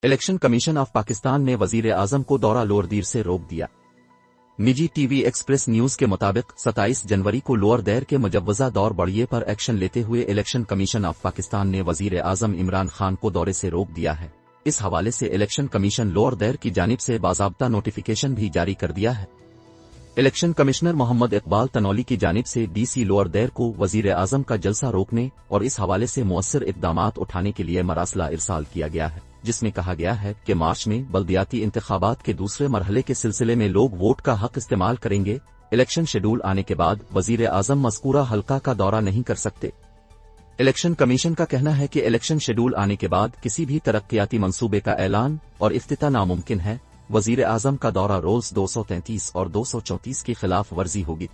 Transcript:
Election commission of Pakistan نے وزیر اعظم کو دورہ لوور دیر سے روک دیا۔ نجی ٹی وی ایکسپریس نیوز کے مطابق 27 جنوری کو لوور دیر کے مجوزہ دور بڑھیے پر ایکشن لیتے ہوئے الیکشن کمیشن آف پاکستان نے وزیر اعظم عمران خان کو دورے سے روک دیا ہے۔ اس حوالے سے الیکشن کمیشن لوور دیر کی جانب سے باضابطہ نوٹیفیکیشن بھی جاری کر دیا ہے۔ الیکشن کمشنر محمد اقبال تنولی کی جانب سے ڈی سی لوور دیر کو وزیر اعظم کا جلسہ روکنے اور اس حوالے سے مؤثر اقدامات اٹھانے کے لیے مراسلہ ارسال کیا گیا ہے، جس میں کہا گیا ہے کہ مارچ میں بلدیاتی انتخابات کے دوسرے مرحلے کے سلسلے میں لوگ ووٹ کا حق استعمال کریں گے۔ الیکشن شیڈول آنے کے بعد وزیر اعظم مذکورہ حلقہ کا دورہ نہیں کر سکتے۔ الیکشن کمیشن کا کہنا ہے کہ الیکشن شیڈول آنے کے بعد کسی بھی ترقیاتی منصوبے کا اعلان اور افتتاح ناممکن ہے۔ وزیر اعظم کا دورہ رولز 233 اور 234 کی خلاف ورزی ہوگی۔